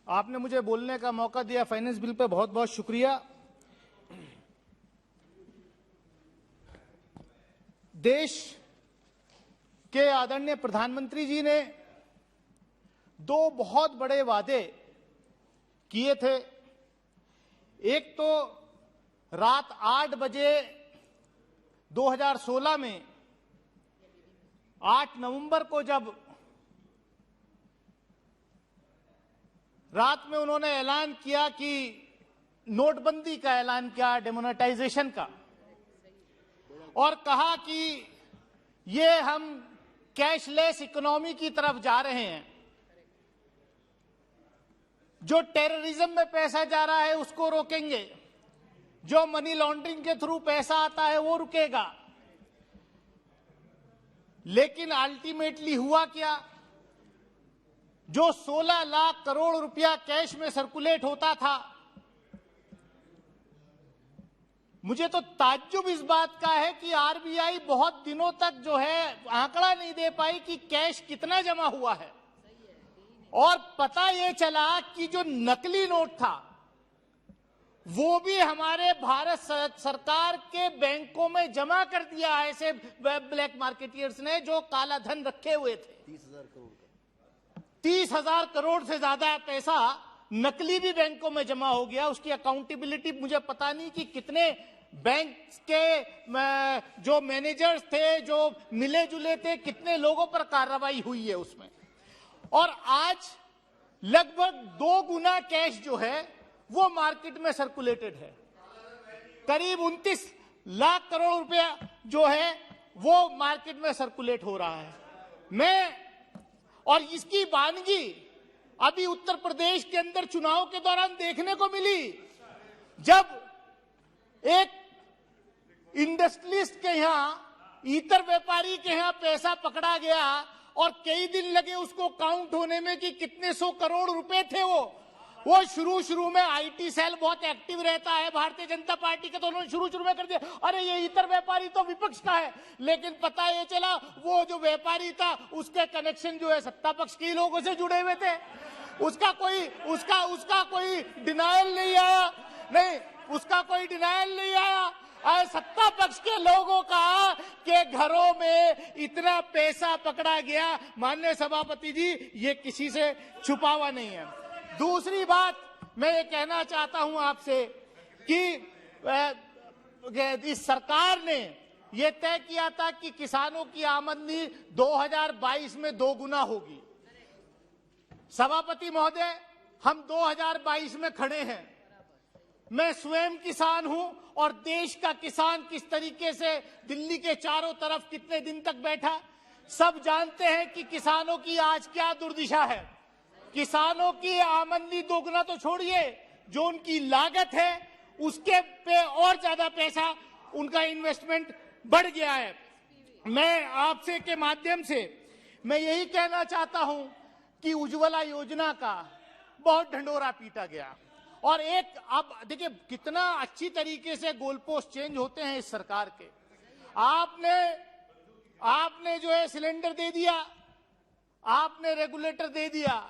आपने मुझे बोलने का मौका दिया फाइनेंस बिल पे, बहुत बहुत शुक्रिया। देश के आदरणीय प्रधानमंत्री जी ने दो बहुत बड़े वादे किए थे। एक तो रात 8 बजे 2016 में 8 नवंबर को जब रात में उन्होंने ऐलान किया कि नोटबंदी का ऐलान किया, डिमोनेटाइजेशन का, और कहा कि ये हम कैशलेस इकोनॉमी की तरफ जा रहे हैं, जो टेररिज्म में पैसा जा रहा है उसको रोकेंगे, जो मनी लॉन्ड्रिंग के थ्रू पैसा आता है वो रुकेगा। लेकिन अल्टीमेटली हुआ क्या? जो 16 लाख करोड़ रुपया कैश में सर्कुलेट होता था, मुझे तो ताज्जुब इस बात का है कि आरबीआई बहुत दिनों तक जो है आंकड़ा नहीं दे पाई कि कैश कितना जमा हुआ है। और पता ये चला कि जो नकली नोट था वो भी हमारे भारत सरकार के बैंकों में जमा कर दिया है ऐसे ब्लैक मार्केटियर्स ने, जो काला धन रखे हुए थे। 30,000 करोड़ से ज्यादा पैसा नकली भी बैंकों में जमा हो गया। उसकी अकाउंटेबिलिटी मुझे पता नहीं कि कितने बैंक के जो मैनेजर्स थे, जो मिले जुले थे, कितने लोगों पर कार्रवाई हुई है उसमें। और आज लगभग 2 गुना कैश जो है वो मार्केट में सर्कुलेटेड है। करीब 29 लाख करोड़ रुपया जो है वो मार्केट में सर्कुलेट हो रहा है। और इसकी वानगी अभी उत्तर प्रदेश के अंदर चुनाव के दौरान देखने को मिली, जब एक इंडस्ट्रियलिस्ट के यहां, इतर व्यापारी के यहां पैसा पकड़ा गया और कई दिन लगे उसको काउंट होने में कि कितने 100 करोड़ रुपए थे वो शुरू में आईटी सेल बहुत एक्टिव रहता है भारतीय जनता पार्टी का, तो उन्होंने शुरू में कर दिया अरे ये इतर व्यापारी तो विपक्ष का है। लेकिन पता ये चला वो जो व्यापारी था उसके कनेक्शन जो है सत्ता पक्ष के लोगों से जुड़े हुए थे। उसका कोई डिनायल नहीं आया, उसका कोई डिनायल नहीं आया। सत्ता पक्ष के लोगों का के घरों में इतना पैसा पकड़ा गया, माननीय सभापति जी, ये किसी से छुपावा नहीं है। दूसरी बात मैं ये कहना चाहता हूं आपसे कि इस सरकार ने ये तय किया था कि किसानों की आमदनी 2022 में 2 गुना होगी। सभापति महोदय, हम 2022 में खड़े हैं। मैं स्वयं किसान हूं और देश का किसान किस तरीके से दिल्ली के चारों तरफ कितने दिन तक बैठा, सब जानते हैं कि किसानों की आज क्या दुर्दशा है। किसानों की आमदनी 2 गुना तो छोड़िए, जो उनकी लागत है उसके पे और ज्यादा पैसा, उनका इन्वेस्टमेंट बढ़ गया है। मैं आपसे के माध्यम से मैं यही कहना चाहता हूं कि उज्ज्वला योजना का बहुत ढंढोरा पीटा गया। और एक अब देखिए कितना अच्छी तरीके से गोल पोस्ट चेंज होते हैं इस सरकार के। आपने जो है सिलेंडर दे दिया, आपने रेगुलेटर दे दिया,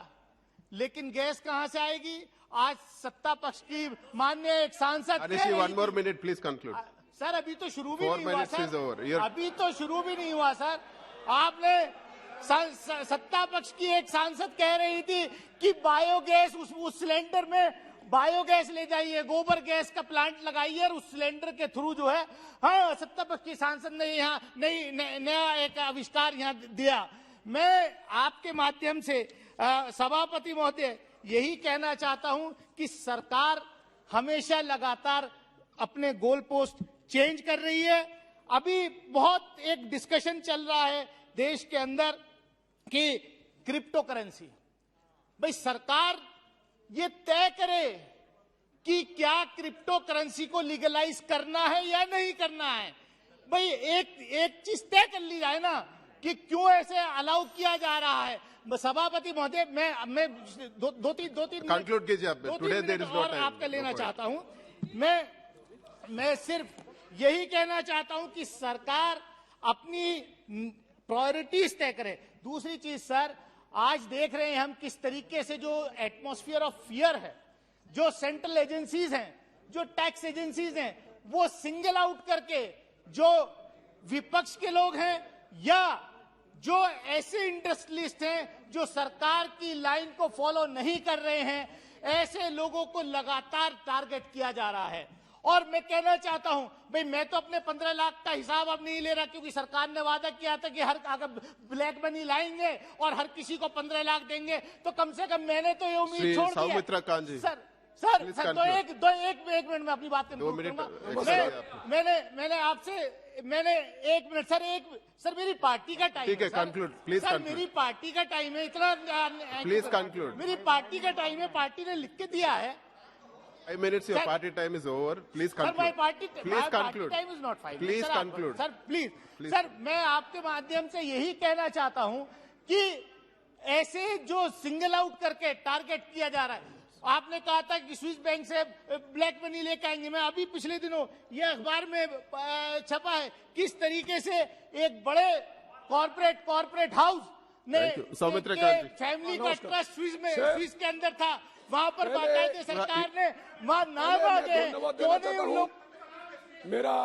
लेकिन गैस कहां से आएगी? आज सत्ता पक्ष की माननीय एक सांसद, one more minute please conclude. Sir अभी तो शुरू भी नहीं हुआ सर, अभी तो शुरू भी नहीं हुआ सर। आपने सत्ता पक्ष की एक सांसद कह रही थी कि बायोगैस, उस सिलेंडर में बायोगैस ले जाइए, गोबर गैस का प्लांट लगाइए और उस सिलेंडर के थ्रू जो है, हाँ, सत्ता पक्ष की सांसद ने यहाँ नया एक आविष्कार यहाँ दिया। मैं आपके माध्यम से सभापति महोदय यही कहना चाहता हूं कि सरकार हमेशा लगातार अपने गोल पोस्ट चेंज कर रही है। अभी बहुत एक डिस्कशन चल रहा है देश के अंदर कि क्रिप्टो करेंसी, भाई सरकार ये तय करे कि क्या क्रिप्टो करेंसी को लीगलाइज करना है या नहीं करना है। भाई एक चीज तय कर ली जाए ना कि क्यों ऐसे अलाउ किया जा रहा है। सभापति महोदय, मैं दो तीन कंक्लूड कीजिए आप, today there is no time आपका लेना चाहता हूं। मैं सिर्फ यही कहना चाहता हूं कि सरकार अपनी प्रायोरिटीज तय करे। दूसरी चीज सर, आज देख रहे हैं हम किस तरीके से जो एटमॉस्फेयर ऑफ फियर है, जो सेंट्रल एजेंसीज हैं, जो टैक्स एजेंसीज हैं, वो सिंगल आउट करके जो विपक्ष के लोग हैं या जो ऐसे इंडस्ट्रियलिस्ट हैं जो सरकार की लाइन को फॉलो नहीं कर रहे हैं, ऐसे लोगों को लगातार टारगेट किया जा रहा है। और मैं कहना चाहता हूं, भाई मैं तो अपने 15 लाख का हिसाब अब नहीं ले रहा, क्योंकि सरकार ने वादा किया था कि हर अगर ब्लैक मनी लाएंगे और हर किसी को 15 लाख देंगे, तो कम से कम मैंने तो ये उम्मीद छोड़ दी है। सौमित्रा कांत जी, सर Please तो conclude. एक मिनट में अपनी बात दो मिनट मैंने एक मिनट सर मेरी पार्टी का टाइम ठीक है, है sir. conclude. Please sir conclude. मेरी पार्टी का टाइम है, इतना Please conclude. मेरी पार्टी का टाइम है, पार्टी ने लिख के दिया है। 5 minutes, your Sir- party time is over. Please sir my conclude. Party Please conclude. Time is not 5 Please conclude. Sir please Please. Sir मैं आपके माध्यम से यही कहना चाहता हूं कि ऐसे जो सिंगल आउट करके टारगेट किया जा रहा है, आपने कहा था कि स्विस बैंक से ब्लैक मनी लेके आएंगे। मैं अभी पिछले दिनों ये अखबार में छपा है किस तरीके से एक बड़े कॉर्पोरेट हाउस ने Thank you. Saumitra Kant ji. Family का ट्रस्ट स्विस के अंदर था, वहां पर बाकायदे सरकार ने वहां नाम आ गए, क्यों नहीं उन लोग मेरा